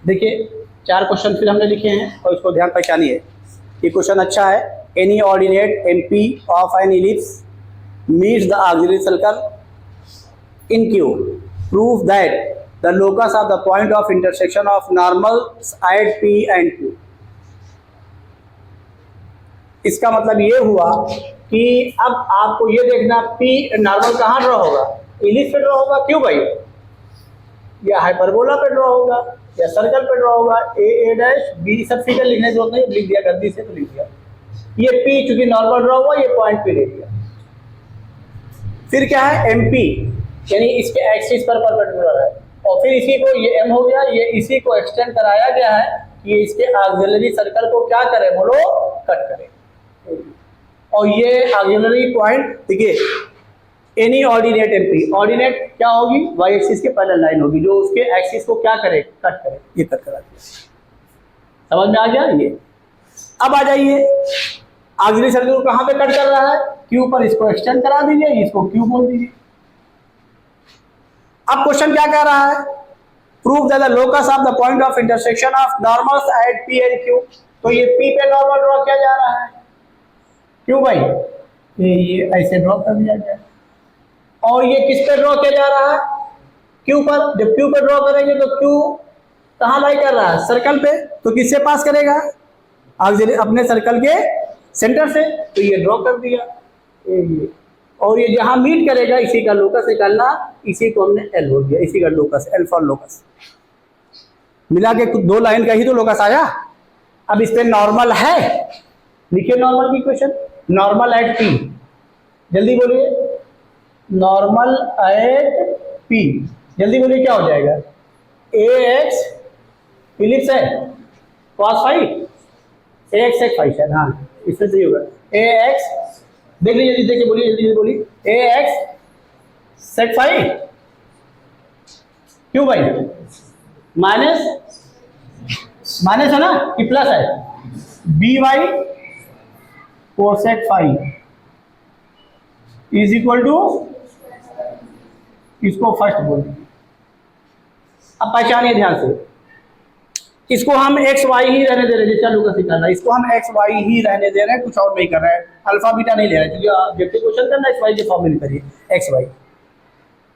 देखिए 4 क्वेश्चन फिर हमने लिखे हैं और इसको ध्यान पहचानिए। ये क्वेश्चन अच्छा है। Any ordinate M P of an ellipse meets the auxiliary circle in Q, prove that the locus of the point of intersection of normals at P and Q. इसका मतलब ये हुआ कि अब आपको ये देखना पी नॉर्मल कहाँ ड्रॉ होगा, इलिप्स पे ड्रॉ होगा, क्यों भाई, या हाइपरबोला पे ड्रॉ होगा या सर्कल पे ड्रॉ होगा। ए डैश बी सब फिगर लिखने की जरूरत नहीं, लिख दिया गलती से तो लिख दिया। ये पी चूंकि नॉर्मल ड्रॉ हुआ, ये पॉइंट पे ले लिया। फिर क्या है एमपी, यानी इसके एक्सिस पर परपेंडिकुलर है, और फिर इसी को ये एम हो गया, ये इसी को एक्सटेंड कराया गया है कि इसके ऑक्सिलरी सर्कल को क्या करे, बोलो कट करे। और ये ऑक्सिलरी पॉइंट देखिए एनी ऑर्डिनेट एमपी, ऑर्डिनेट क्या होगी, वाई एक्सिस के पैरेलल लाइन होगी जो उसके एक्सिस को क्या करे, कट करे। ये कट करा दिया, समझ में आ गया। ये अब आ जाइए ऑक्सिलरी सर्कल को कहां पे कट कर रहा है, क्यू पर, इसको एक्सटेंड करा दीजिए, इसको क्यू बोल दीजिए। अब क्वेश्चन क्या कह रहा है, prove that the locus of the point of intersection of normals at P and Q. तो ये पी पे नॉर्मल ड्रॉ किया जा रहा है, क्यों भाई, ये ऐसे ड्रॉ कर दिया गया। और ये किस पे ड्रॉ किया जा रहा है, क्यू पर। जब क्यू पे ड्रॉ करेंगे तो क्यू कहाँ लाई कर रहा है, सर्कल पे, तो किससे पास करेगा, अपने सर्कल के सेंटर से। तो ये ड्रॉ कर दिया ये, और ये जहां मीट करेगा इसी का लोकस निकालना, इसी को हमने एल बोल दिया, इसी का लोकस, एल फॉर लोकस। मिला के 2 लाइन का ही तो लोकस आया। अब इस पे नॉर्मल है, लिखिए नॉर्मल की इक्वेशन, नॉर्मल एट पी, जल्दी बोलिए, नॉर्मल एट पी, जल्दी बोलिए क्या हो जाएगा, ए एक्स इलिप्स है cos फाई, ए एक्स सेक फाई है, हाँ इसमें सही होगा, ए एक्स, देख लीजिए जल्दी, देखिए बोलिए जल्दी बोलिए, ए एक्स सेक फाई, क्यों भाई, माइनस माइनस है ना कि प्लस है, b y cosec phi is equal to, इसको फर्स्ट बोल दीजिए। अब पहचानिए ध्यान से, इसको हम एक्स वाई ही रहने दे रहे हैं, जैसा लोकस निकालना, इसको हम एक्स वाई ही रहने दे रहे हैं, कुछ और नहीं कर रहे हैं, अल्फा बीटा नहीं ले रहे हैं, क्योंकि जब क्वेश्चन करना एक्स वाई के फॉर्म में नहीं करिए, एक्स वाई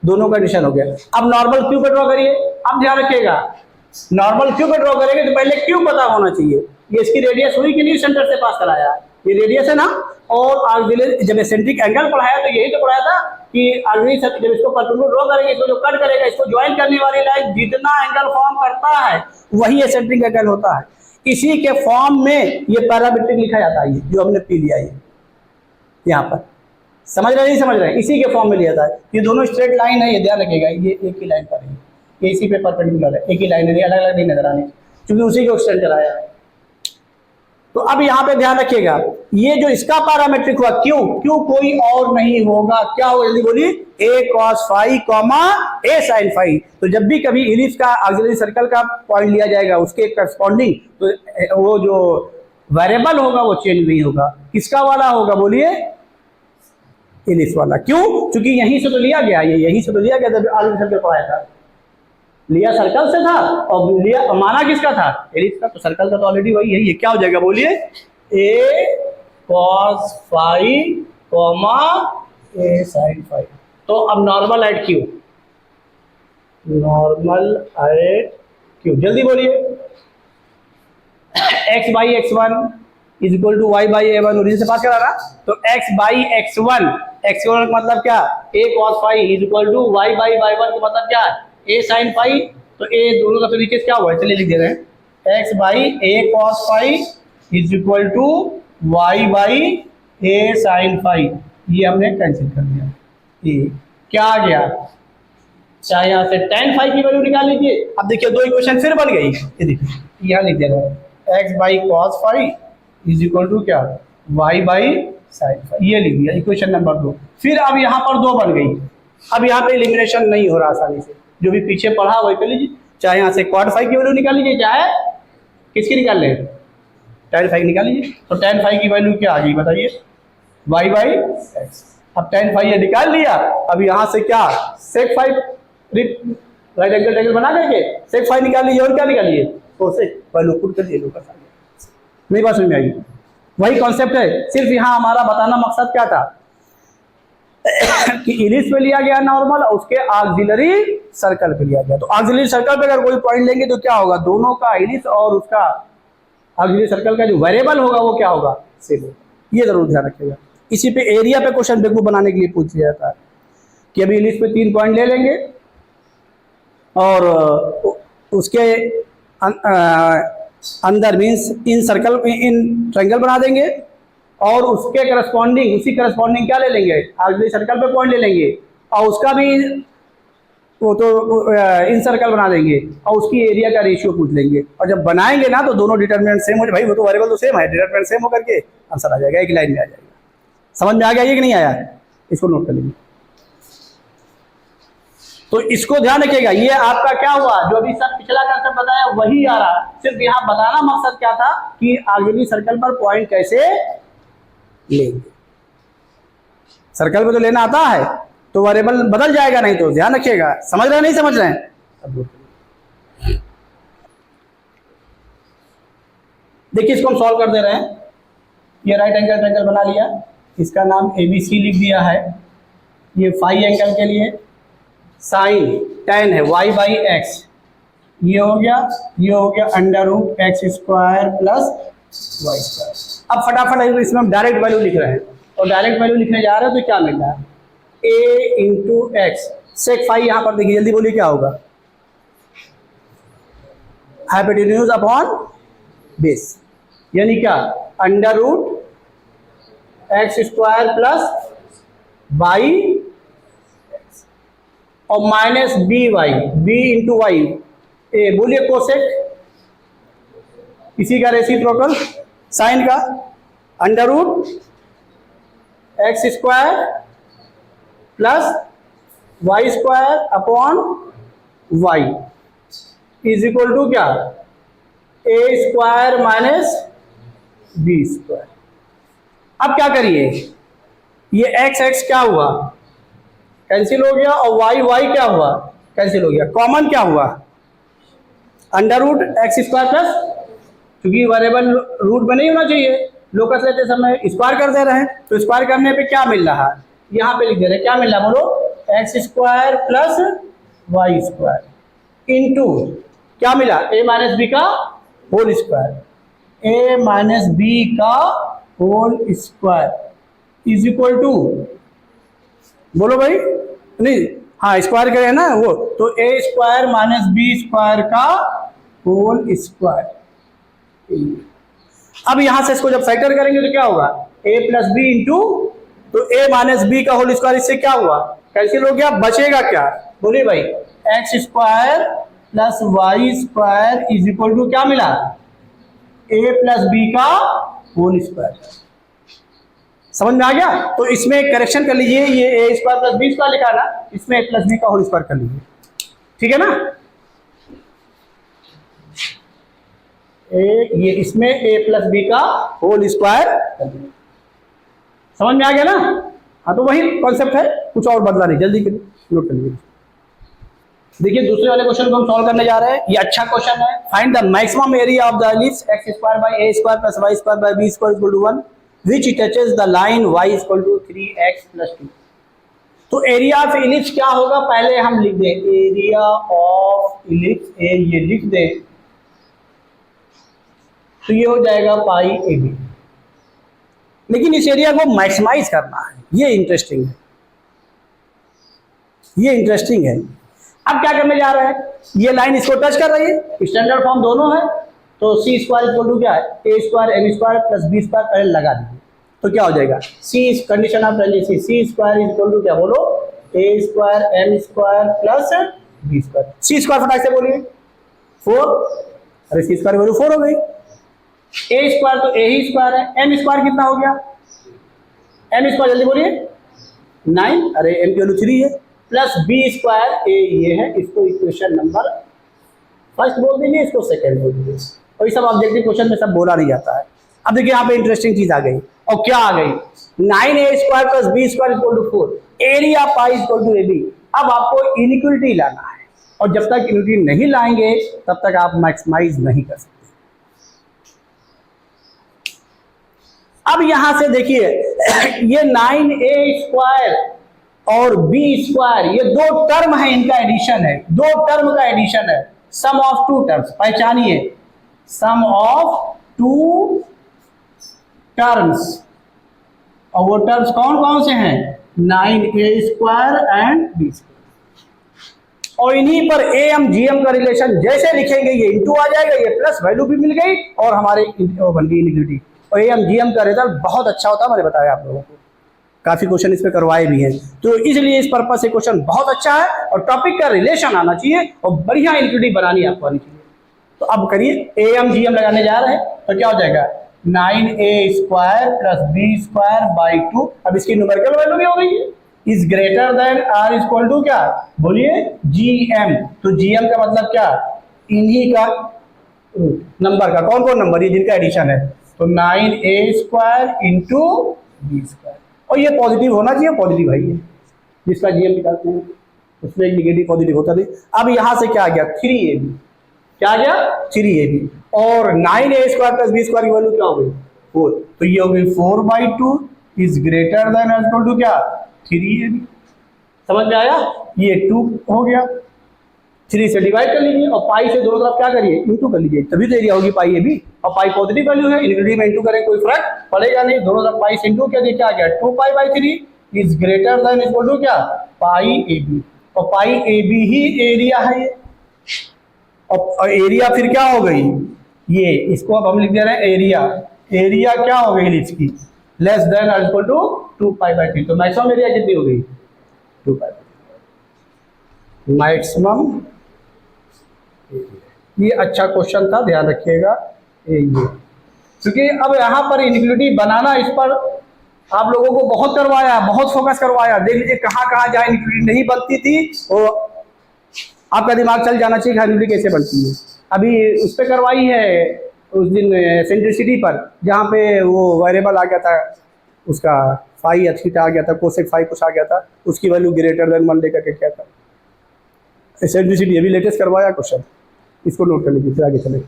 दोनों का एडिशन हो गया। अब नॉर्मल क्यू पे ड्रॉ करिए। अब ध्यान रखिएगा, नॉर्मल क्यू पे ड्रॉ करेंगे तो पहले क्यू पता होना चाहिए, ये इसकी रेडियस हुई कि नहीं, सेंटर से पास कराया, ये रेडियस है ना। और जब एसेंट्रिक एंगल पढ़ाया तो यही तो पढ़ाया था कि जब इसको परपेंडिकुलर ड्रॉ करेंगे, इसको जो कट करेगा, इसको ज्वाइन करने वाली लाइन जितना एंगल फॉर्म करता है वही एसेंट्रिक एंगल होता है। इसी के फॉर्म में ये पैरामीट्रिक लिखा जाता है, जो हमने पी लिया, ये यहाँ पर समझ रहे नहीं समझ रहे, इसी के फॉर्म में लिया था। ये दोनों स्ट्रेट लाइन है, ये ध्यान रखिएगा, ये एक ही लाइन पर है, ये इसी पे परपेंडिकुलर है, एक ही लाइन है, अलग अलग नहीं नजर आने, क्योंकि उसी को एक्सटेंड कराया है। तो अब यहाँ पे ध्यान रखिएगा, ये जो इसका पैरामीट्रिक हुआ क्यू, क्यू कोई और नहीं होगा, क्या होगा जल्दी बोलिए, a cos phi comma a sine phi. तो जब भी कभी इलिप्स का ऑक्सिलरी सर्कल का पॉइंट लिया जाएगा उसके करस्पॉन्डिंग, तो वो जो वेरिएबल होगा वो चेंज नहीं होगा, किसका वाला होगा बोलिए, इलिप्स वाला। क्यों, क्योंकि यहीं से तो लिया गया, ये यहीं से तो लिया गया, जब ऑक्सिलरी सर्कल पढ़ाया था, लिया सर्कल से था और लिया माना किसका था, एलिप्स का, तो सर्कल का तो ऑलरेडी वही है। ये क्या हो जाएगा बोलिए, a cos phi comma a sine phi. तो अब normal at Q, normal at Q, जल्दी बोलिए, x by x one is equal to Y by a one, origin से पास करा ना, तो एक्स बाई एक्स वन का मतलब क्या, A cos phi is equal to Y by Y one का मतलब क्या, ए साइन फाई। तो ए दोनों का तरीके से क्या हुआ है, चलिए लिख दे रहे हैं, x by a cos phi is equal to Y by a sine phi, ये हमने कैंसिल कर दिया। ये क्या आ गया, चाहे यहाँ से tan फाई की वैल्यू निकाल लीजिए। अब देखिए 2 इक्वेशन फिर बन गई, ये देखिए यहाँ लिख दे रहे हैं, x by cos phi is equal to क्या, वाई बाई साइन फाई, ये लिख दिया इक्वेशन नंबर 2। फिर अब यहाँ पर 2 बन गई, अब यहाँ पे एलिमिनेशन नहीं हो रहा आसानी से, जो भी पीछे पढ़ा वही कर लीजिए, चाहे यहाँ से cot फाई की वैल्यू निकाल लीजिए, चाहे किसकी निकाल लें, tan फाई निकाल लीजिए। तो tan फाई की वैल्यू क्या आ गई बताइए, y बाई एक्स। अब tan फाई ये निकाल लिया, अब यहाँ से क्या sec phi, right angle triangle बना करके sec फाई निकाल लीजिए, और क्या निकालिए कोसेक वैल्यू पुट कर दिए लोकस आ गया। मेरी बात समझ में आई? वही कॉन्सेप्ट है, सिर्फ यहाँ हमारा बताना मकसद क्या था कि इलिप्स पे लिया गया नॉर्मल और उसके ऑक्सिलरी सर्कल पे लिया गया। तो ऑक्सिलरी सर्कल पे अगर कोई पॉइंट लेंगे तो क्या होगा, दोनों का इलिप्स और उसका ऑक्सिलरी सर्कल का जो वेरिएबल होगा वो क्या होगा, सेम होगा। ये जरूर ध्यान रखिएगा। इसी पे एरिया पे क्वेश्चन बेवकूफ बनाने के लिए पूछ लिया जाता है कि अभी इलिप्स पे 3 पॉइंट ले लेंगे और उसके अंदर means in circle in triangle बना देंगे और उसके करस्पॉन्डिंग उसी करस्पॉन्डिंग क्या ले लेंगे, ऑक्सिलरी सर्कल पे पॉइंट ले लेंगे और उसका भी वो तो इन सर्कल बना देंगे और उसकी एरिया का रेशियो पूछ लेंगे। और जब बनाएंगे ना तो दोनों डिटरमिनेंट सेम हो जाए, भाई वो तो वेरिएबल तो सेम है, डिटरमिनेंट सेम होकर के आंसर आ जाएगा, एक लाइन में आ जाएगा। समझ में आ गया ये कि नहीं आया, इसको नोट कर लीजिए। तो इसको ध्यान रखिएगा, ये आपका क्या हुआ, जो अभी सब पिछला कंसेप्ट बताया वही आ रहा। सिर्फ यहाँ बताना मकसद क्या था कि ऑक्सिलरी सर्कल पर पॉइंट कैसे लेंगे। सर्कल पे तो लेना आता है तो वेरिएबल बदल जाएगा, नहीं तो ध्यान रखिएगा। समझ रहे हैं नहीं समझ रहे हैं? देखिए इसको हम सॉल्व कर दे रहे हैं। ये राइट एंगल ट्रायंगल बना लिया, इसका नाम ABC लिख दिया है। ये फाई एंगल के लिए साइन tan है y बाई एक्स, ये हो गया under root x square plus Y square. अब फटाफट इसमें हम डायरेक्ट वैल्यू लिख रहे हैं और डायरेक्ट वैल्यू लिखने जा रहे हैं तो क्या मिल रहा है, a into x sec phi. यहां पर देखिए जल्दी बोलिए क्या होगा, हाइपोटेन्यूज अपॉन बेस, यानी क्या under root x square plus Y और minus B Y, B into Y, A बोलिए कोसेक, इसी का रेसिप्रोकल साइन का under root x square plus Y square upon Y is equal to क्या, A square minus B square. अब क्या करिए, ये एक्स एक्स क्या हुआ, कैंसिल हो गया, और वाई वाई क्या हुआ, कैंसिल हो गया। कॉमन क्या हुआ, under root x square plus, क्योंकि वेरिएबल रूट में नहीं होना चाहिए, लोकस लेते समय स्क्वायर कर दे रहे हैं, तो स्क्वायर करने पे क्या मिल रहा है, यहाँ पे लिख दे रहे हैं, क्या मिल रहा है बोलो, x square plus Y square into क्या मिला, ए माइनस बी का whole square, a minus b का whole square is equal to, बोलो भाई, नहीं हाँ स्क्वायर करें ना वो, तो a square minus B square का होल स्क्वायर। अब यहां से इसको जब फैक्टर करेंगे तो क्या होगा, a प्लस बी इंटू, तो a माइनस बी का होल स्क्वायर, इससे क्या हुआ, कैंसिल हो गया, बचेगा क्या, बोलिए भाई, x square plus Y square is equal to क्या मिला, a प्लस बी का होल स्क्वायर। समझ में आ गया? तो इसमें करेक्शन कर लीजिए, ये ए स्क्वायर प्लस बी स्क्वायर लिखा ना, इसमें ए प्लस बी का होल स्क्वायर कर लीजिए, ठीक है ना। ये इसमें ए प्लस बी का होल स्क्वायर कर लीजिए। समझ में आ गया ना? हाँ तो वही कॉन्सेप्ट है, कुछ और बदला नहीं, जल्दी नोट कर लीजिए। देखिए दूसरे वाले क्वेश्चन को हम सॉल्व करने जा रहे हैं। ये अच्छा क्वेश्चन है, find the maximum area of the ellipse x square by a square plus Y square by b square equal to 1 which touches the line y is equal to 3x plus 2। तो area of ellipse क्या होगा, पहले हम लिख दें area of ellipse, ए ये लिख दें, तो ये हो जाएगा पाई ए बी। लेकिन इस एरिया को मैक्सिमाइज करना है, ये इंटरेस्टिंग है, ये इंटरेस्टिंग है। अब क्या करने जा रहे हैं, ये लाइन इसको टच कर रही है, स्टैंडर्ड फॉर्म दोनों है, तो सी स्क्वायर इक्वल टू क्या है, A square M square plus B square पहले लगा दीजिए, तो क्या हो जाएगा, C condition of transition, C square equal to क्या बोलो, ए square M square plus B square. C square फटाक से बोलिए 4, अरे सी स्क्वायर वैल्यू 4 हो गई, ए स्क्वायर तो ए ही स्क्वायर है, एम स्क्वायर कितना हो गया, एम स्क्वायर जल्दी बोलिए 9, अरे एम की वैल्यू 3 है, प्लस बी स्क्वायर ए ये है, इसको इक्वेशन नंबर फर्स्ट बोल दीजिए, इसको सेकंड बोल दीजिए, और ये सब ऑब्जेक्टिव क्वेश्चन में सब बोला नहीं जाता है। अब देखिए यहाँ पे इंटरेस्टिंग चीज आ गई, और क्या आ गई, 9a square plus B square equal to 4, area pi equal to a b. अब आपको इनइक्वालिटी लाना है, और जब तक यूनिटी नहीं लाएंगे तब तक आप मैक्सिमाइज नहीं कर सकते। अब यहां से देखिए ये 9a² और b², ये दो टर्म है, इनका एडिशन है, दो टर्म का एडिशन है, सम ऑफ टू टर्म्स। पहचानिए, सम ऑफ टू टर्म्स, और वो टर्म्स कौन कौन से हैं? 9a² and b²। और इन्हीं पर am gm का रिलेशन जैसे लिखेंगे ये इंटू आ जाएगा, ये प्लस वैल्यू भी मिल गई और हमारे बन गई इनिक्विटी। और am gm का रिजल्ट बहुत अच्छा होता है, मैंने बताया आप लोगों को, काफी क्वेश्चन इस पे करवाए भी हैं, तो इसलिए इस पर्पज से क्वेश्चन बहुत अच्छा है और टॉपिक का रिलेशन आना चाहिए और बढ़िया इनिक्विटी बनानी आपको आनी चाहिए। तो अब करिए am gm लगाने जा रहे हैं, तो क्या हो जाएगा? 9a² plus b² / 2। अब इसकी न्यूमेरिकल वैल्यू भी हो गई है, is greater than or equal to क्या? बोलिए gm। तो gm का मतलब क्या? इन्हीं का नंबर का, कौन कौन नंबर? ये जिनका एडिशन है, तो 9a² इंटू b²। और ये पॉजिटिव होना चाहिए, पॉजिटिव है ये, जिसका जीएम निकालते हैं उसमें एक निगेटिव पॉजिटिव होता नहीं। अब यहां से क्या आ गया? 3ab। क्या आ गया? 3ab। और 9a² प्लस b² की वैल्यू क्या हो गई? 4। तो ये हो गई 4/2 इज ग्रेटर देन और इक्वल टू क्या? 3ab। समझ में आया? ये 2 हो गया, 3 से डिवाइड कर लीजिए और पाई से दोनों तरफ क्या करिए? इंटू कर लीजिए, तभी तो एरिया होगी पाई ab। और पाई पॉजिटिव वैल्यू है, इनग्रेडिएंट में इंटू करें कोई फर्क पड़ेगा नहीं, दोनों तरफ पाई से इंटू क्या दिया? क्या आ गया? 2π/3 is greater than equal to क्या? Pi ab। और पाई ab ही एरिया है ये, और एरिया फिर क्या हो गई? ये इसको अब हम लिख दे रहे हैं एरिया। एरिया क्या हो गई इसकी? लेस देन और इक्वल टू 2π/3। तो मैक्सिमम एरिया कितनी हो गई? 2π/3। मैक्सिमम, ये अच्छा क्वेश्चन था, ध्यान रखिएगा ये, क्योंकि अब यहाँ पर इनिक्विटी बनाना, इस पर आप लोगों को बहुत करवाया, बहुत फोकस करवाया। देख लीजिए कहाँ कहाँ जहाँ इनिक्विटी नहीं बनती थी वो आपका दिमाग चल जाना चाहिए इनिक्विटी कैसे बनती है। अभी उस पर करवाई है उस दिन सेंट्रिसिटी पर, जहाँ पे वो वेरिएबल आ गया था, उसका फाई या थीटा आ गया था, कोसेक फाई कुछ आ गया था, उसकी वैल्यू ग्रेटर देन 1 लेकर के क्या था सेंट्रिसिटी। अभी लेटेस्ट करवाया क्वेश्चन, इसको नोट कर लीजिए, फिर आगे चले।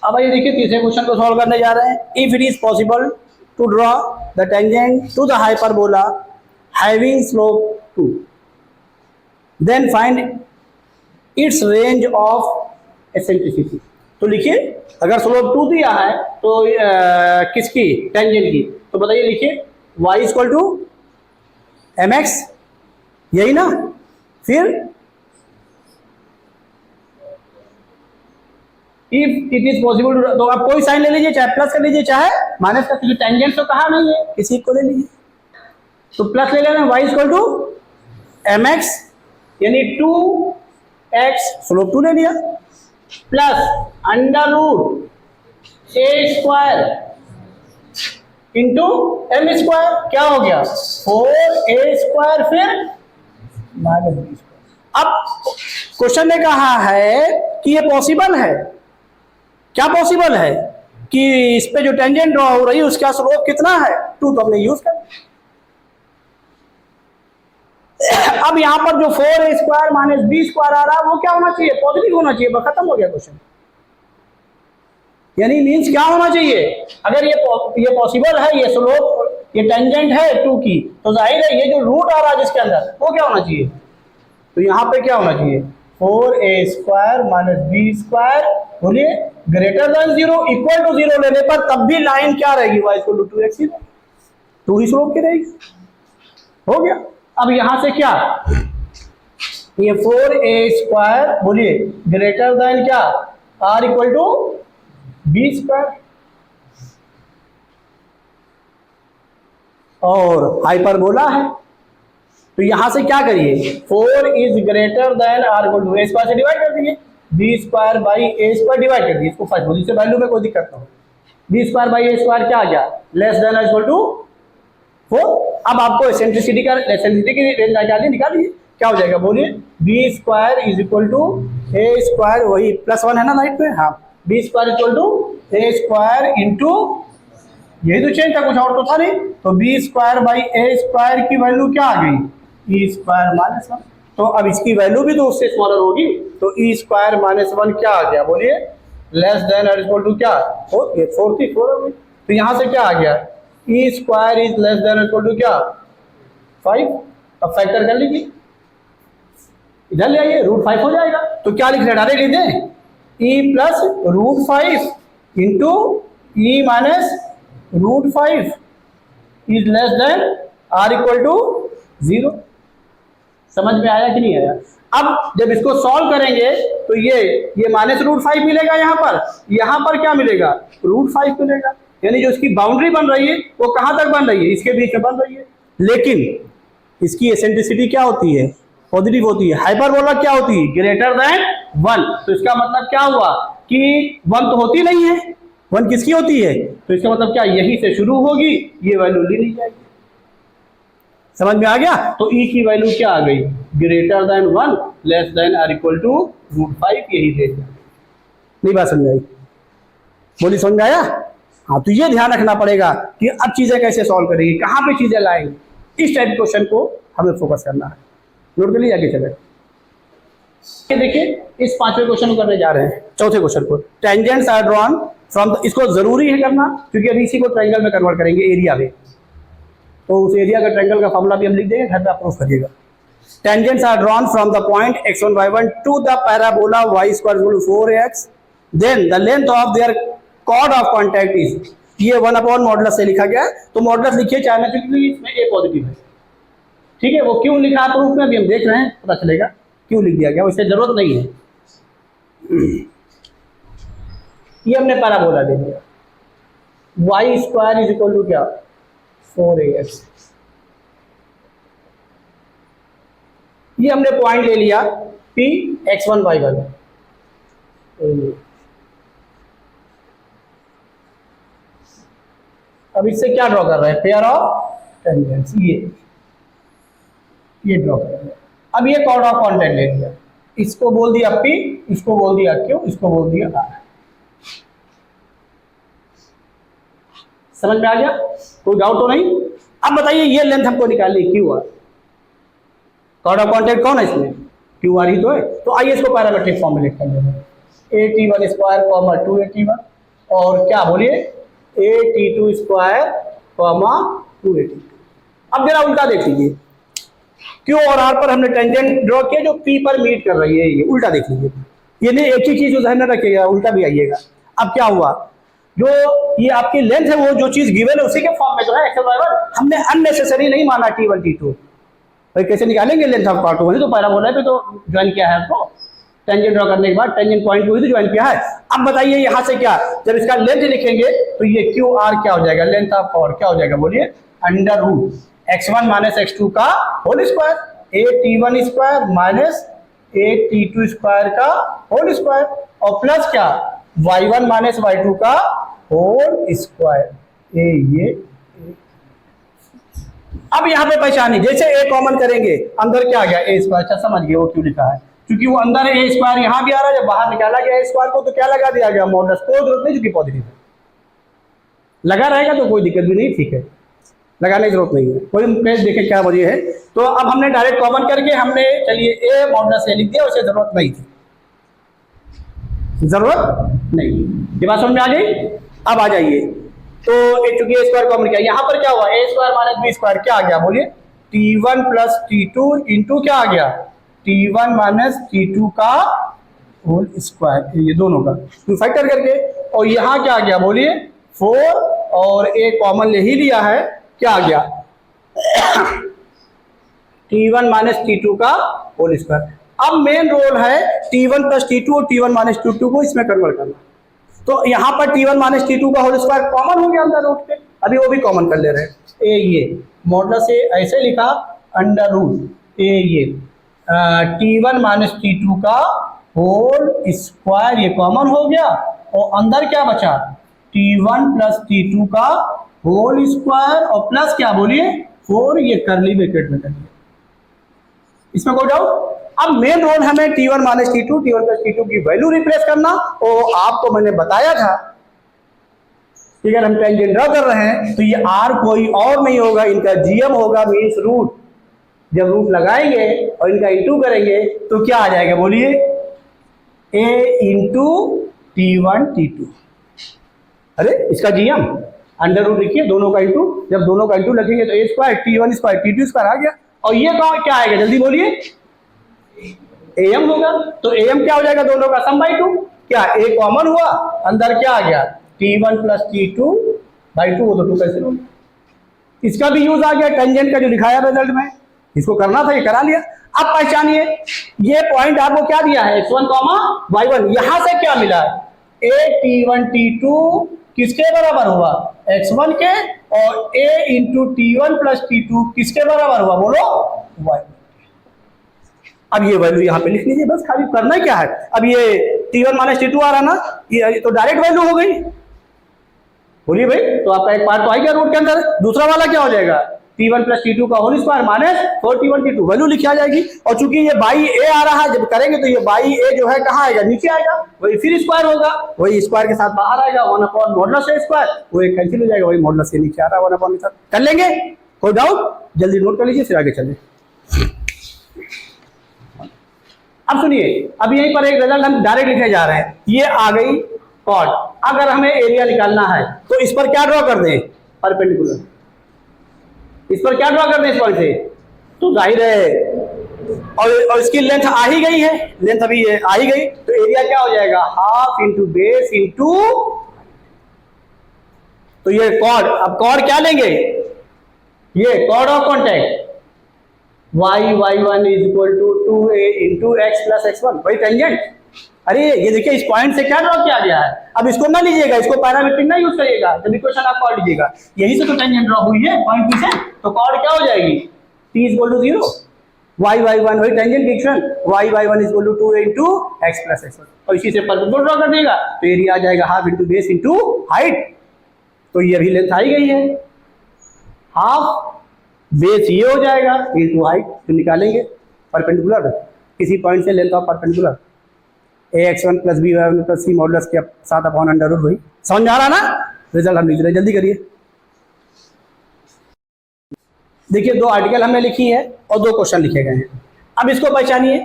अब ये देखिए तीसरे क्वेश्चन को सॉल्व करने जा रहे हैं। If it is possible to draw the tangent to the hyperbola having slope 2, then find its range of eccentricity. तो लिखिए, अगर स्लोप 2 दिया है तो किसकी? टेंजेंट की। तो बताइए, लिखिए y इक्वल टू mx, यही ना? फिर if it is possible to, तो आप कोई साइन ले लीजिए, चाहे प्लस कर लीजिए चाहे माइनस कर लीजिए, टेंजेंट तो कहा नहीं है, किसी को ले लीजिए। तो प्लस ले लेना, y इक्वल टू mx यानी 2x, स्लोप 2 ले लिया, प्लस √a² इंटू m², क्या हो गया? 4a², फिर -b²। अब क्वेश्चन ने कहा है कि ये पॉसिबल है। क्या पॉसिबल है? कि इस पे जो टेंजेंट ड्रॉ हो रही है उसका स्लोप कितना है? 2। तो हमने यूज कर। अब यहां पर जो 4a² - b² आ रहा है वो क्या होना चाहिए? पॉजिटिव होना चाहिए। खत्म हो गया क्वेश्चन। यानी मीन्स क्या होना चाहिए? अगर ये पॉसिबल है, ये स्लोप, ये टेंजेंट है 2 की, तो जाहिर है ये जो रूट आ रहा है जिसके अंदर वो क्या होना चाहिए? तो यहाँ पे क्या होना चाहिए? 4a² - b², बोलिए ग्रेटर देन 0, इक्वल टू 0 लेने पर तब भी लाइन क्या रहेगी? y इक्वल टू 2x ही, 2 ही स्लोप की रहेगी। हो गया। अब यहां से क्या? ये 4a², बोलिए ग्रेटर देन क्या? r equal to b²। और हाइपरबोला है, तो यहां से क्या करिए? 4 is greater than r equal to a² से डिवाइड कर दीजिए, b²/a² डिवाइड कर दीजिए। इसको फर्स्ट पोजीशन से वैल्यू में कोई दिक्कत ना हो। b²/a² क्या आ गया? Less than equal to 4। अब आपको एसेंट्रिसिटी की रेंज निकालिए, क्या हो जाएगा? बोलिए b² is equal to a², वही +1 है ना राइट में? हाँ, b² equal to a² into, यही तो चेंज था, कुछ और तो था नहीं। तो b²/a² की वैल्यू क्या आ गई? e² - 1। तो अब इसकी वैल्यू भी तो उससे स्मॉलर होगी, तो ई स्क्वायर माइनस 1 क्या आ गया बोलिए, लेस देन और इक्वल टू क्या 4, ये 4 थी 4 होगी, तो यहां से क्या आ गया, E square is less than equal to क्या 5। अब फैक्टर कर लीजिए, इधर ले आइए, √5 हो जाएगा, तो क्या लिख रहे हैं, डायरेक्ट लिख दें e plus √5 into e minus √5 is less than or equal to 0। समझ में आया कि नहीं आया? अब जब इसको सॉल्व करेंगे तो ये माइनस √5 मिलेगा, यहां पर क्या मिलेगा, √5 मिलेगा, यानी जो इसकी बाउंड्री बन रही है वो कहां तक बन रही है, इसके बीच में बन रही है। लेकिन इसकी एसेंट्रिसिटी क्या होती है, पॉजिटिव होती है। हाइपरबोला क्या होती है, ग्रेटर देन 1। तो इसका मतलब क्या हुआ कि 1 तो होती नहीं है, 1 किसकी होती है, तो इसका मतलब क्या, यहीं से शुरू होगी, ये वैल्यू ले ली जाएगी। समझ में आ गया? तो ई की वैल्यू क्या आ गई, ग्रेटर देन 1 लेस देन और इक्वल टू √5, यही दे दिया। नहीं बात समझ आई, बोली समझ आया? हाँ, तो ये ध्यान रखना पड़ेगा कि अब चीजें कैसे सॉल्व करेंगे, कहां पे चीजें लाएंगे, इस टाइप क्वेश्चन को हमें फोकस करना है। नोट कर लीजिए, आगे चले। ये देखिए, इस 5वें क्वेश्चन को करने जा रहे हैं, चौथे क्वेश्चन को। टेंजेंट्स आर ड्रॉन फ्रॉम, इसको जरूरी है करना क्योंकि अभी इसी को ट्रायंगल में कन्वर्ट करेंगे एरिया में, तो उस एरिया का ट्रायंगल का फॉर्मूला भी हम लिख देंगे, घर पे आप प्रूफ करिएगा। Tangents are drawn from the point x1 y1 to the parabola y square equal to 4x, then the length of their chord of contact is, ये 1/मॉडुलस से लिखा गया है, तो मॉडुलस लिखिए चाहे ना, क्योंकि इसमें ए पॉजिटिव है। ठीक है, वो क्यों लिखा है प्रूफ में अभी हम देख रहे हैं, पता चलेगा क्यों लिख दिया गया, वैसे जरूरत नहीं है। ये हमने पैराबोला दे दिया, y square is equal to क्या 4ax, ये हमने पॉइंट ले लिया P x1 y1। अब इससे क्या ड्रॉ कर रहे हैं, पेयर ऑफ टेंजेंट्स, ये ड्रॉ कर रहे हैं। अब ये कॉर्ड ऑफ कॉन्टैक्ट ले लिया, इसको बोल दिया P, इसको बोल दिया Q, इसको बोल दिया R। समझ में आ गया, कोई डाउट तो नहीं? अब बताइए, ये लेंथ हमको निकालनी QR, कॉर्ड ऑफ कॉन्टैक्ट कौन है इसमें, QR ही तो है। तो आइए इसको पैरामेट्रिक फॉर्म में लिख कर देते हैं, AT1 स्क्वायर 2AT1 और क्या बोलिए AT2 स्क्वायर 2AT2। अब जरा उल्टा देख लीजिए, Q और R पर हमने टेंजेंट ड्रॉ किया जो P पर मीट कर रही है, ये उल्टा देख लीजिए, ये नहीं एक ही चीज जो ध्यान में रखिएगा, उल्टा भी आइएगा। अब क्या हुआ, जो ये आपकी लेंथ है वो जो चीज गिवन है उसी के फॉर्म में तो है x1 y1, हमने अननेसेसरी नहीं माना T1 T2। भाई कैसे निकालेंगे लेंथ ऑफ पार्ट, वही तो पैराबोला पे तो ज्वाइन किया है आपको, टेंजेंट ड्रॉ करने के बाद टेंजेंट पॉइंट को ही तो ज्वाइन किया है। अब बताइए यहाँ से क्या, जब इसका लेंथ लिखेंगे तो ये QR क्या हो जाएगा, लेंथ ऑफ पार्ट क्या हो जाएगा बोलिए, under root x1 minus x2 का whole square, AT1 square minus AT2 square का होल स्क्वायर और प्लस क्या y1 माइनस y2 का होल स्क्वायर। ये अब यहाँ पे पहचानी, जैसे a कॉमन करेंगे अंदर क्या आ गया a स्क्वायर, अच्छा समझ गए वो क्यों लिखा है, क्योंकि वो अंदर a स्क्वायर यहाँ भी आ रहा है, जब बाहर निकाला गया a स्क्वायर को तो क्या लगा दिया गया मॉडुलस, कोई जरूरत नहीं क्योंकि पॉजिटिव है, लगा रहेगा तो कोई दिक्कत भी नहीं, ठीक है लगाने की जरूरत नहीं है। कोई पेज देखे क्या वजह है, तो अब हमने डायरेक्ट कॉमन करके हमने चलिए a मॉडुलस a लिख दिया, उसे जरूरत नहीं थी, जरूरत नहीं। ये बात समझ में आ गई? अब आ जाइए, तो चूंकि a स्क्वायर कॉमन किया, यहाँ पर क्या हुआ a square minus b square क्या आ गया बोलिए, T1 प्लस T2 इंटू क्या आ गया T1 माइनस T2 का होल स्क्वायर, ये दोनों का फैक्टर करके, और यहाँ क्या आ गया बोलिए 4 और a कॉमन ले ही लिया है, क्या आ गया T1 माइनस T2 का होल स्क्वायर। अब मेन रोल है T1 प्लस T2 और T1 माइनस T2 को इसमें कन्वर्ट करना, तो यहाँ पर T1 माइनस T2 का होल स्क्वायर कॉमन हो गया अंदर रूट पे, अभी वो भी कॉमन कर ले रहे हैं। ये मॉडुलस से ऐसे लिखा अंडर रूट ये T1 माइनस T2 का होल स्क्वायर, ये कॉमन हो गया और अंदर क्या बचा T1 प्लस T2 का होल स्क्वायर और प्लस क्या बोलिए 4, ये करली ब्रैकेट में करिए, इसमें कोई डाउट? अब मेन रोल हमें T1 minus T2 T1 plus T2 की वैल्यू रिप्लेस करना, और आपको मैंने बताया था कि अगर हम टेंजेंट ड्रॉ कर रहे हैं तो ये R कोई और नहीं होगा, इनका GM होगा, मीन्स रूट जब रूट लगाएंगे और इनका इंटू करेंगे तो क्या आ जाएगा बोलिए, a इंटू T1 T2। अरे इसका जीएम अंडर रूट लिखिए, दोनों का इंटू, जब दोनों का इंटू लिखेंगे तो a square T1 square T2 square आ गया। और ये क्या आएगा जल्दी बोलिए, am होगा। तो am क्या हो जाएगा, दोनों का सम बाई 2। क्या a कॉमन हुआ, अंदर क्या आ गया T1 प्लस T2/2, वो तो 2 कैंसिल हो गया। इसका भी यूज आ गया टेंजेंट का जो दिखाया रिजल्ट में, इसको करना था, ये करा लिया। अब पहचानिए, ये पॉइंट आपको क्या दिया है, x1, y1, यहां से क्या मिला, a T1 T2 किसके बराबर हुआ, x1 के, और a into T1 plus T2 किसके बराबर हुआ, बोलो y। अब ये वैल्यू यहां पे लिख लीजिए, बस खाली करना क्या है। अब ये T1 माइनस T2 आ रहा ना, ये तो डायरेक्ट वैल्यू हो गई। बोलिए भाई, तो आपका एक पार्ट तो आ गया रूट के अंदर, दूसरा वाला क्या हो जाएगा, T1 प्लस T2 का whole square minus 4T1 T2, value लिखी आ जाएगी। और चूंकि ये बाई ए आ रहा है, जब करेंगे तो ये बाई ए जो है कहाँ आएगा, नीचे आएगा, वही फिर स्क्वायर होगा, वही स्क्वायर के साथ बाहर आएगा, 1 मॉडुलस ए स्क्वायर, वो एक कैंसिल हो जाएगा, वही मॉडुलस से नीचे आ रहा है 1 के साथ। कर लेंगे, कोई डाउट, जल्दी नोट कर लीजिए फिर आगे चलें। अब सुनिए, अब यहीं पर एक रिजल्ट हम डायरेक्ट लिखे जा रहे हैं, ये आ गई कॉर्ड। अगर हमें एरिया निकालना है तो इस पर क्या ड्रॉ कर दें, परपेंडिकुलर। इस पर क्या ड्रॉ कर दें, इस पॉइंट से, तो जाहिर है, और इसकी लेंथ आ ही गई है, लेंथ अभी ये आ ही गई, तो एरिया क्या हो जाएगा, हाफ इंटू बेस इंटू, तो ये कॉर्ड। अब कॉर्ड क्या लेंगे, ये chord of contact y1 is equal to 2a into x plus x1, वही टेंजेंट। अरे ये देखिए, इस पॉइंट से क्या ड्रॉ किया गया है। अब इसको ना लीजिएगा, इसको पैरामीट्रिक ना यूज करिएगा, जब इक्वेशन आप कॉर्ड लीजिएगा, यही से तो टेंजेंट ड्रॉ हुई है पॉइंट पी से, तो कॉर्ड क्या हो जाएगी, t is equal to 0, y1 वही टेंजेंट की equation, y1 is equal to 2a into x plus x1, और इसी से परपेंडिकुलर ड्रॉ कर देगा, तो एरिया आ जाएगा half into base into height. तो ये अभी लेंथ आई गई है, हाफ बेस ये हो जाएगा इंटू हाइट, तो निकालेंगे परपेंडिकुलर किसी पॉइंट से length of perpendicular, ax1 plus b1 plus c modulus के साथ अपॉन अंडर रूट, वही समझ आ रहा ना। रिजल्ट हम लिख रहे हैं, जल्दी करिए। देखिए, 2 आर्टिकल हमने लिखी है और 2 क्वेश्चन लिखे गए हैं। अब इसको पहचानिए,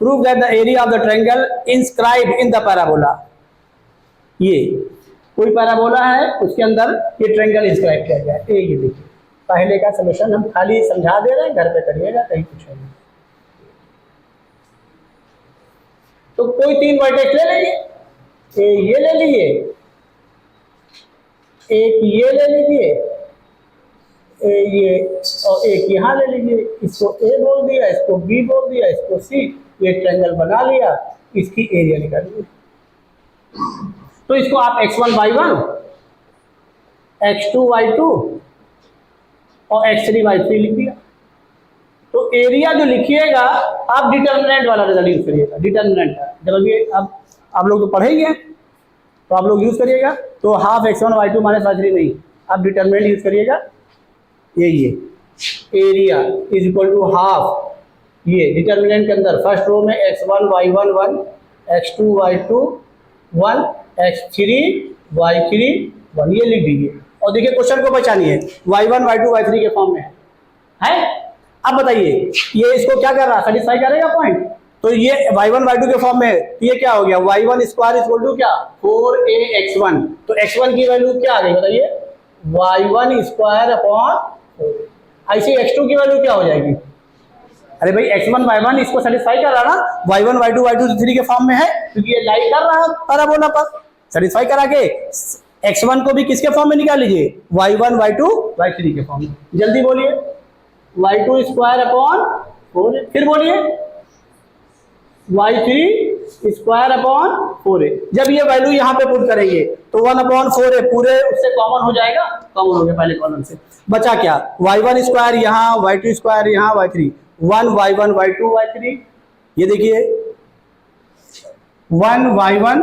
prove that the area of the triangle inscribed in the parabola. ये कोई पैराबोला है, उसके अंदर ये ट्रायंगल इंस्क्राइब किया गया है। ये देखिए, पहले का सॉल्यूशन हम खाली समझा दे रहे हैं, घर पे करिएगा, कहीं कुछ नहीं। तो कोई 3 वर्टेक्स ले लीजिए, ये ले लीजिए, एक ये ले लीजिए, ये और एक यहाँ ले लीजिए, इसको A बोल दिया, इसको B बोल दिया, इसको C, ये ट्रायंगल बना लिया, इसकी एरिया निकालिए। तो इसको आप x1 y1, x2 y2 और x3 y3 लिख दिया। तो एरिया जो लिखिएगा आप डिटर्मिनेंट वाला रिजल्ट यूज करिएगा, डिटर्मिनेंट का, जब ये अब आप लोग तो पढ़ेंगे तो आप लोग यूज करिएगा, तो half x1 y2 minus y3 नहीं, आप डिटर्मिनेंट यूज करिएगा। ये area is equal to half, ये डिटर्मिनेंट के अंदर फर्स्ट रो में x1 y1 1, x2 y2 1, x3 y3 1, ये लिख दीजिए। और देखिए क्वेश्चन को पहचानिए, y1 y2 y3 के फॉर्म में है। अब बताइए, ये इसको क्या कर रहा है, सेटिस्फाई करेगा पॉइंट। तो ये y1 y2 के फॉर्म में, तो ये क्या हो गया, y1 square is equal to क्या, 4ax1, तो x1 की वैल्यू क्या आ गई बताइए, y1 स्क्वायर अपॉन 4। ऐसे x2 की वैल्यू क्या हो जाएगी, अरे भाई x1 y1 इसको सेटिस्फाई कर रहा ना, y1 y2 y2 3 के फॉर्म में है, क्योंकि ये लाइक कर रहा है पैराबोला पर, सेटिस्फाई करा के x1 को भी किसके फॉर्म में निकाल लीजिए, y1 y2 y3 के फॉर्म में। जल्दी बोलिए, y2 स्क्वायर अपॉन 4, फिर बोलिए y3 स्क्वायर अपॉन 4a। जब ये वैल्यू यहाँ पे पुट करेंगे तो 1/4 पूरे उससे कॉमन हो जाएगा, कॉमन हो गया पहले कॉलम से, बचा क्या, y1 स्क्वायर यहाँ, y2 स्क्वायर यहाँ, y3 1 y1 y2 y3, ये देखिए 1 y1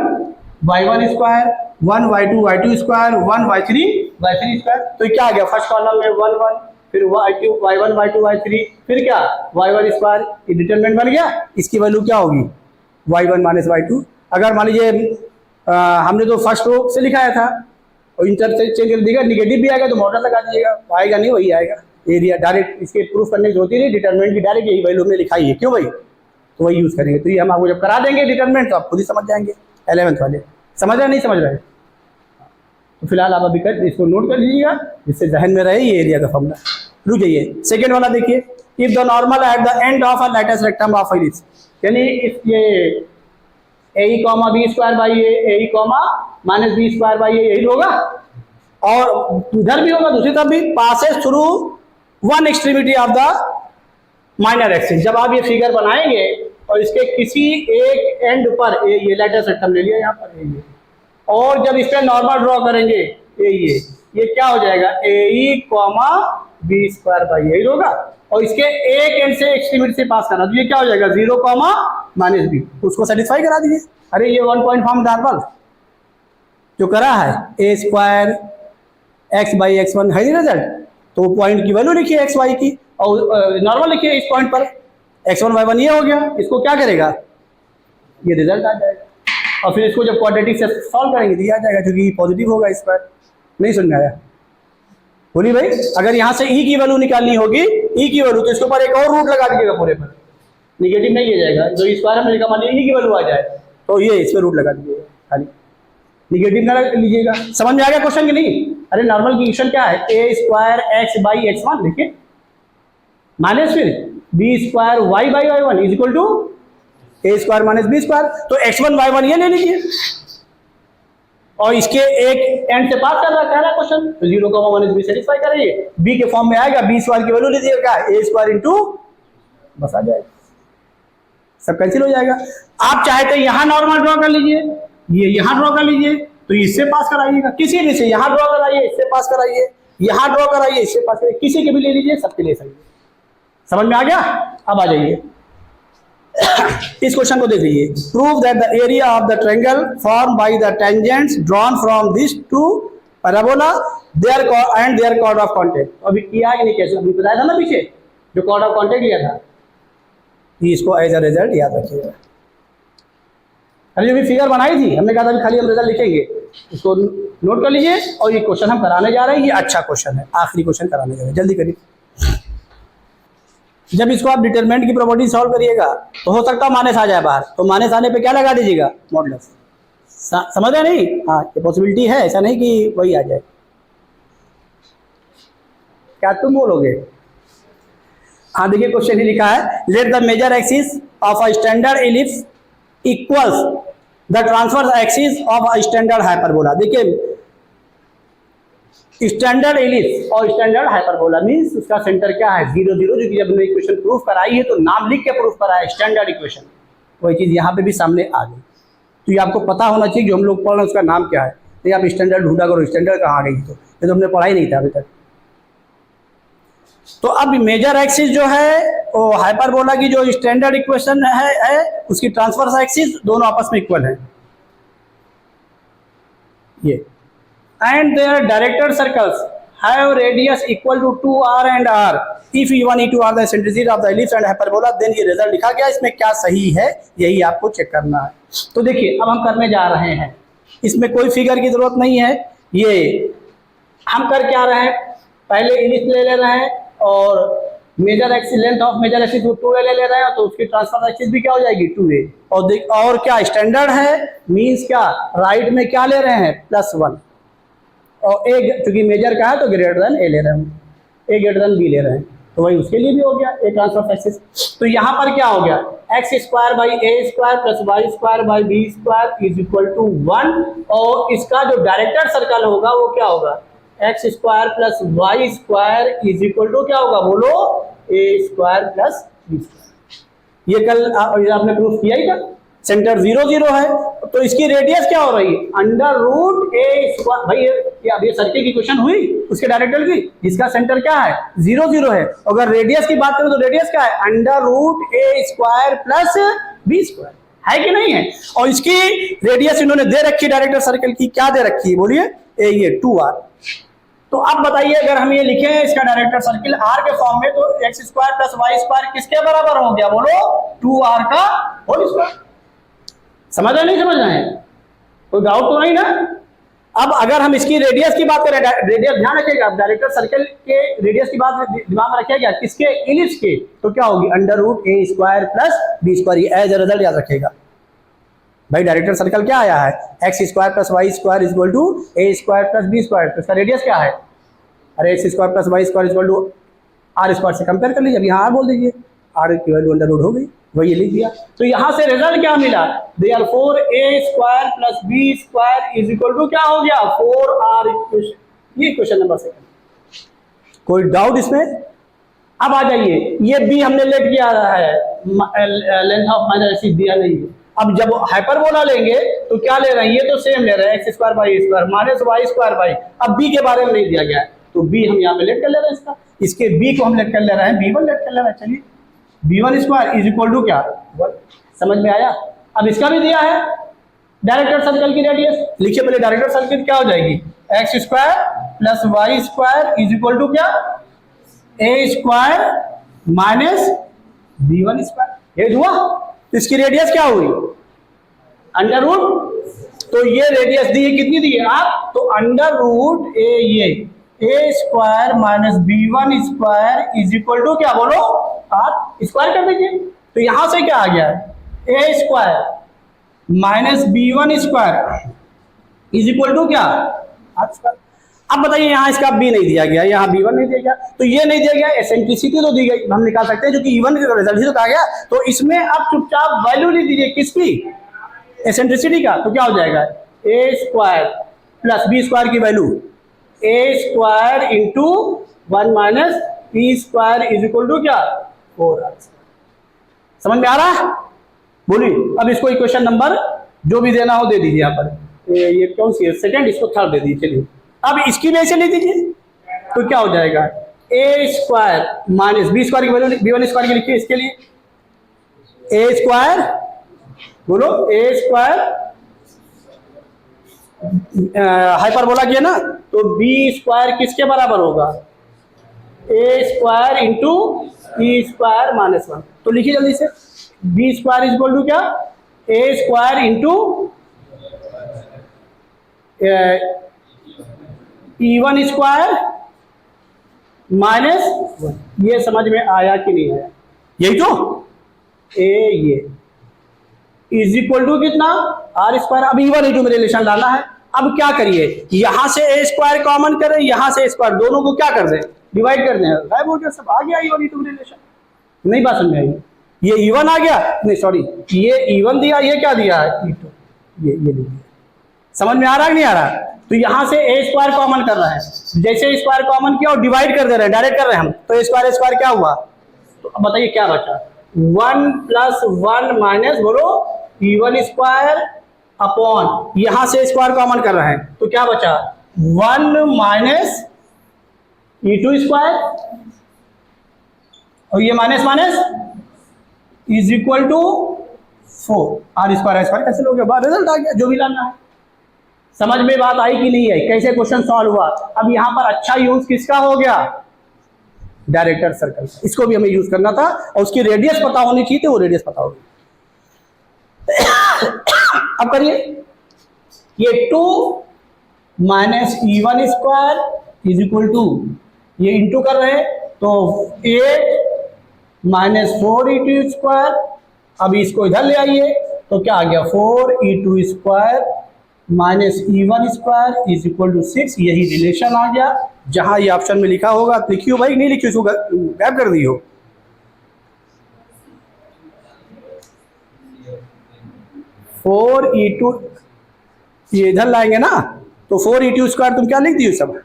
y1 square, 1 y2 y2 square, 1 y3 y3 square, तो क्या आ गया, फर्स्ट कॉलम में 1 1, फिर y1 y2 y3, फिर क्या y1 स्क्वायर, ये डिटरमिनेंट बन गया। इसकी वैल्यू क्या होगी, y1 माइनस y2। अगर मान लीजिए हमने तो फर्स्ट रो से लिखाया था और इंटरचेंज कर दिया, निगेटिव भी आएगा तो मॉडल लगा दीजिएगा, आएगा नहीं वही आएगा। एरिया डायरेक्ट इसके प्रूफ करने की जरूरत ही नहीं, डिटरमिनेंट की डायरेक्ट यही वैल्यू हमने लिखाई है, क्यों भाई, तो वही यूज़ करेंगे। तो ये हम आपको जब करा देंगे डिटरमिनेंट तो आप खुद ही समझ जाएंगे 11th वाले। समझ रहे नहीं समझ रहे? तो फिलहाल आप अभी कर इसको नोट कर लीजिएगा जिससे जहन में रहे ये एरिया का फॉर्मूला। रुक जाइए, सेकेंड वाला देखिए, if the normal at the end of a latus rectangle of ellipse, यानी इफ ये A comma B square by A comma minus B square by यही होगा, और इधर भी होगा दूसरी तरफ भी, passes through one extremity of the minor axis. जब आप ये फिगर बनाएंगे और इसके किसी एक एंड पर ये लैटिस रेक्टेंगल ले लिया यहाँ पर ये, और जब इस पर नॉर्मल ड्रॉ करेंगे ये क्या हो जाएगा, ए कॉमा बी स्क्वायर बाई यही होगा, और इसके एक एंड से एक्सट्रीमिटी से पास करना, तो ये क्या हो जाएगा 0 कॉमा माइनस बी, उसको सेटिस्फाई करा दीजिए। अरे ये 1 पॉइंट फॉर्म नॉर्मल जो करा है A square X by x one है रिजल्ट, तो पॉइंट की वैल्यू लिखिए एक्स वाई की और नॉर्मल लिखिए इस पॉइंट पर x1 y1 ये हो गया, इसको क्या करेगा ये रिजल्ट आ जाएगा, और फिर इसको जब क्वाड्रेटिक से सॉल्व करेंगे तो ये आ जाएगा क्योंकि पॉजिटिव होगा इस पर। नहीं समझ में आया? बोलिए भाई, अगर यहाँ से ई की वैल्यू निकालनी होगी, ई की वैल्यू, तो इसके ऊपर एक और रूट लगा दीजिएगा पूरे पर, निगेटिव नहीं किया जाएगा, जो स्क्वायर हमने लिखा मान लीजिए ई की वैल्यू आ जाए तो ये इस पर रूट लगा दीजिएगा, खाली निगेटिव ना लीजिएगा। समझ में आ गया क्वेश्चन कि नहीं? अरे नॉर्मल की क्वेश्चन क्या है, A square X by x one देखिए माइनस फिर B square Y by Y one is equal to A square minus B square, तो x1 y1 ये ले लीजिए और इसके एक एंड से पास कर रहा है क्वेश्चन, तो 0 कॉमा माइनस बी सेटिस्फाई करेंगे, बी के फॉर्म में आएगा, बी स्क्वायर की वैल्यू लीजिएगा ए स्क्वायर इंटू बस आ जाएगा, सब कैंसिल हो जाएगा। आप चाहे तो यहाँ नॉर्मल ड्रॉ कर लीजिए, ये यहाँ ड्रॉ कर लीजिए, तो इससे पास कराइएगा, किसी भी से यहाँ ड्रॉ कराइए इससे पास कराइए, यहाँ ड्रॉ कराइए इससे पास कराइए, किसी के भी ले लीजिए, सबके ले सकते। समझ में आ गया? अब आ जाइए इस क्वेश्चन को देख लीजिए, prove that the area of the triangle form by the tangents drawn from this to parabola their and their chord of contact. अभी किया कि नहीं, कैसे अभी बताया था ना पीछे जो कॉर्ड ऑफ कांटेक्ट लिया था, इसको एज अ रिजल्ट याद रखिएगा। अरे जो भी फिगर बनाई थी हमने कहा था अभी खाली हम रिजल्ट लिखेंगे, इसको नोट कर लीजिए, और ये क्वेश्चन हम कराने जा रहे हैं, ये अच्छा क्वेश्चन है, आखिरी क्वेश्चन कराने जा रहे हैं, जल्दी करिए। जब इसको आप डिटरमिनेंट की प्रॉपर्टी सॉल्व करिएगा तो हो सकता है माइनस आ जाए बाहर, तो माइनस आने पे क्या लगा दीजिएगा, मॉडुलस। समझ रहे नहीं? हाँ, ये पॉसिबिलिटी है, ऐसा नहीं कि वही आ जाए। क्या तुम बोलोगे? हाँ देखिए क्वेश्चन ही लिखा है, let the major axis of a standard ellipse equals the transverse axis of a standard hyperbola. देखिए स्टैंडर्ड इलिप्स और स्टैंडर्ड हाइपरबोला मींस उसका सेंटर क्या है 0 0, जो कि जब हमने इक्वेशन प्रूफ कराई है तो नाम लिख के प्रूफ कराया स्टैंडर्ड इक्वेशन, वही चीज यहाँ पे भी सामने आ गई। तो ये आपको पता होना चाहिए जो हम लोग पढ़ रहे हैं उसका नाम क्या है, नहीं आप स्टैंडर्ड ढूंढा करो स्टैंडर्ड कहाँ आ गई, तो ये तो हमने पढ़ा ही नहीं था अभी तक। तो अब मेजर एक्सिस जो है वो हाइपरबोला की जो स्टैंडर्ड इक्वेशन है उसकी ट्रांसवर्स एक्सिस दोनों आपस में इक्वल है ये, and their directed circles have radius equal to 2r and r if e1 e2 are the eccentricities of the ellipse and hyperbola, then ये रिजल्ट लिखा गया, इसमें क्या सही है यही आपको चेक करना है। तो देखिए अब हम करने जा रहे हैं, इसमें कोई फिगर की जरूरत नहीं है, ये हम कर क्या रहे हैं, पहले इलिप्स ले रहे हैं और major axis length of major axis 2a ले रहे हैं, तो उसकी ट्रांसफर एक्सिस भी क्या हो जाएगी 2a, और क्या स्टैंडर्ड है मीन्स क्या राइट में क्या ले रहे हैं +1, और ए चूंकि मेजर का है तो ग्रेटर देन ए ले रहे हैं, ए ग्रेटर देन बी ले रहे हैं, तो वही उसके लिए भी हो गया ए ट्रांसफर एक्सिस। तो यहाँ पर क्या हो गया, x square by a square plus Y square by b square is equal to 1, और इसका जो डायरेक्टेड सर्कल होगा वो क्या होगा, x square plus Y square is equal to क्या होगा, बोलो ए स्क्वायर प्लस बी स्क्वायर। ये कल आपने प्रूफ किया ही था, सेंटर 0 0 है, तो इसकी रेडियस क्या हो रही है अंडर रूट ए स्क्वायर। भाई ये सर्किल की क्वेश्चन हुई उसके डायरेक्टर की, जिसका सेंटर क्या है 0 0 है, अगर रेडियस की बात करें तो रेडियस क्या है अंडर रूट ए स्क्वायर प्लस बी स्क्वायर, है कि नहीं है। और इसकी रेडियस इन्होंने दे रखी डायरेक्टर सर्कल की, क्या दे रखी है बोलिए, ये 2r। तो अब बताइए अगर हम ये लिखें इसका डायरेक्टर सर्किल r के फॉर्म में, तो x square plus Y square किसके बराबर हो गया, बोलो 2r का होल स्क्वायर। समझ रहे नहीं समझ रहे हैं, कोई डाउट तो नहीं ना। अब अगर हम इसकी रेडियस की बात करें, रेडियस ध्यान रखिएगा, डायरेक्टर सर्कल के रेडियस की बात दिमाग में रखिएगा, किसके, इलिप्स के, तो क्या होगी √a² plus b², as a result याद रखिएगा भाई। डायरेक्टर सर्कल क्या आया है, x² plus y² equal to a² plus b², तो इसका रेडियस क्या है, अरे x² plus y² equal to r² से कंपेयर कर लीजिए, अब यहाँ बोल दीजिए, r की वैल्यू √ हो गई, वही लिख दिया। तो यहाँ से रिजल्ट क्या मिला, therefore a² plus b² is equal to क्या हो गया 4r²। ये क्वेश्चन नंबर 2। कोई डाउट इसमें? अब आ जाइए, ये b हमने लेट किया है, लेंथ ऑफ माइनस दिया नहीं है। अब जब हाइपरबोला लेंगे तो क्या ले रहे हैं, ये तो सेम ले रहे हैं x² by a² minus y² by, अब b के बारे में नहीं दिया गया है तो b हम यहाँ पे लेट कर ले रहे हैं, इसके b को हम लेट कर ले रहे हैं, b1 लेट कर ले रहे हैं। चलिए b1² इज इक्वल टू क्या 1, समझ में आया। अब इसका भी दिया है डायरेक्टर सर्कल की रेडियस, लिखिए पहले डायरेक्टर सर्कल क्या हो जाएगी, x² plus y² is equal to क्या a² माइनस b1², ये हुआ। इसकी रेडियस क्या हुई √, तो ये रेडियस दी है, कितनी दी है आप, तो √a, ये a² minus b1² is equal to क्या बोलो r स्क्वायर कर दीजिए। तो यहां से क्या आ गया a² minus b1² is equal to क्या r²। अब बताइए यहाँ इसका b नहीं दिया गया, यहाँ b1 नहीं दिया गया, तो ये नहीं दिया गया, एसेंट्रिसिटी तो दी गई, हम निकाल सकते हैं जो कि इवन रिजल्ट ही तो कहा गया। तो इसमें आप चुपचाप वैल्यू नहीं दीजिए, किसकी, एसेंट्रिसिटी का, तो क्या हो जाएगा a² प्लस b² की value a² into 1 minus b² is equal to क्या 4r। समझ में आ रहा है, बोलिए। अब इसको इक्वेशन नंबर जो भी देना हो दे दीजिए यहाँ पर, ये कौन सी है, सेकंड, इसको थर्ड दे दीजिए। चलिए अब इसकी वजह से ले दीजिए, तो क्या हो जाएगा a² माइनस b² की वैल्यू b1² की लिखिए, इसके लिए a² बोलो a² हाइपरबोला किया ना, तो b² किसके बराबर होगा a² इंटू e² माइनस 1, तो लिखिए जल्दी से b² इज इक्वल टू क्या a² इंटू e1² माइनस 1। ये समझ में आया कि नहीं आया, यही तो ये इज इक्वल टू कितना r²। अब e1 e2 में रिलेशन डालना है। अब क्या करिए, यहां से a² कॉमन करें, यहां से a², दोनों को क्या कर दें डिवाइड कर दें, गायब हो गया सब, आ गया e1 e2 रिलेशन। नहीं बात समझ में आई, ये e1 आ गया, नहीं सॉरी, ये e1 दिया, ये क्या दिया e2, ये दिया। समझ में आ रहा है कि नहीं आ रहा। तो यहां से a² कॉमन कर रहे हैं, जैसे a² कॉमन किया और डिवाइड कर दे रहे हैं, डायरेक्ट कर रहे हैं हम, तो a² क्या हुआ, तो अब बताइए क्या बचा 1 प्लस 1 माइनस बोलो e1² अपॉन, यहां से स्क्वायर कॉमन कर रहे हैं, तो क्या बचा 1 माइनस e2² और ये minus minus is equal to 4 r² कैसे लोगे, बाहर रिजल्ट आ गया, जो भी लाना है। समझ में बात आई कि नहीं है, कैसे क्वेश्चन सॉल्व हुआ। अब यहां पर अच्छा यूज किसका हो गया, डायरेक्टर सर्कल, इसको भी हमें यूज करना था और उसकी रेडियस पता होनी चाहिए, तो वो रेडियस पता होगी। अब करिए, ये 2 minus e1² is equal to, ये इंटू कर रहे हैं तो 8 माइनस 4e2², अब इसको इधर ले आइए तो क्या आ गया 4e2² minus e1² is equal to 6, यही रिलेशन आ गया। जहां ये ऑप्शन में लिखा होगा लिखियो भाई, नहीं लिखियो इसको गायब कर दियो। 4e2 ये इधर लाएंगे ना, तो 4e2² तुम क्या लिख दियो सब,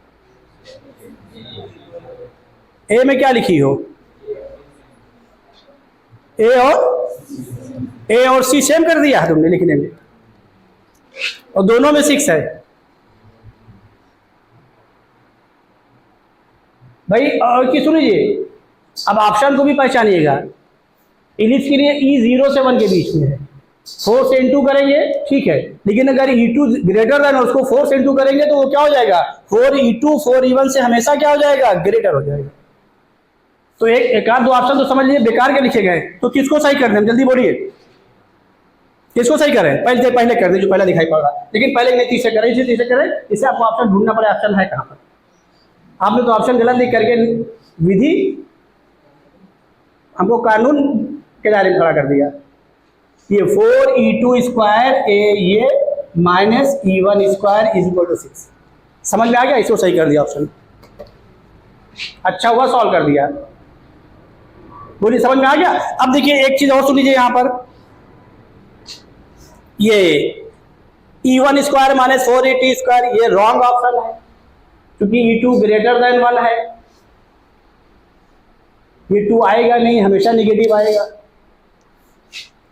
ए में क्या लिखी हो, ए और सी सेम कर दिया है तुमने लिखने में, और दोनों में 6 है भाई। और की सुनिए, अब ऑप्शन को भी पहचानिएगा, इलिप्स के लिए e0 से 1 के बीच में है, 4 से इंटू करेंगे ठीक है, लेकिन अगर e2 ग्रेटर देन उसको 4 से इंटू करेंगे तो वो क्या हो जाएगा 4e2 4e1 से हमेशा क्या हो जाएगा ग्रेटर हो जाएगा। तो एक आध दो ऑप्शन तो समझ लीजिए बेकार के लिखे गए, तो किसको सही करने हम जल्दी बोलिए, किसको सही करें? पहले पहले कर दे जो पहले दिखाई पड़ रहा है, लेकिन पहले नहीं तीसरे करें, इसे तीसरे करें, इसे आपको ऑप्शन ढूंढना पड़े, ऑप्शन है कहाँ पर। आपने तो ऑप्शन गलत लिख करके विधि हमको कानून के दायरे में खड़ा कर दिया। ये 4e2 स्क्वायर ये minus e1 square is equal to 6। समझ में आ गया? इसको सही कर दिया ऑप्शन। अच्छा हुआ सॉल्व कर दिया। बोलिए समझ में आ गया? अब देखिए एक चीज और सुन लीजिए यहाँ पर, ये e1 square minus 4e2 square ये रॉन्ग ऑप्शन है, क्योंकि e2 ग्रेटर देन 1 है। ये 2 आएगा नहीं, हमेशा निगेटिव आएगा।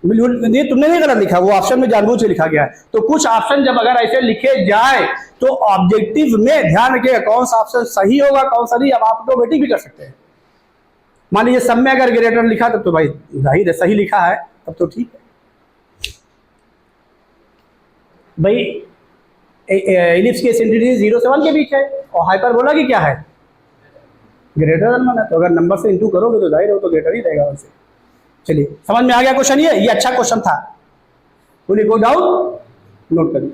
नहीं, तुमने नहीं गलत लिखा, वो ऑप्शन में जानबूझ से लिखा गया है। तो कुछ ऑप्शन जब अगर ऐसे लिखे जाए तो ऑब्जेक्टिव में ध्यान रखिएगा कौन सा ऑप्शन सही होगा कौन सा नहीं। अब आप ऑटोमेटिक भी कर सकते हैं। मान लीजिए सब में अगर ग्रेटर लिखा तब तो भाई जाहिर है सही लिखा है, तब तो ठीक है भाई। इलिप्स की एसेंट्रिसिटी 0 से 1 के बीच है और हाइपरबोला की क्या है? ग्रेटर देन 1 है। तो अगर नंबर से इंटू करोगे तो जाहिर हो तो ग्रेटर ही रहेगा वैसे। चलिए समझ में आ गया क्वेश्चन? ये अच्छा क्वेश्चन था। बोलिए, गो डाउन, नोट करिए।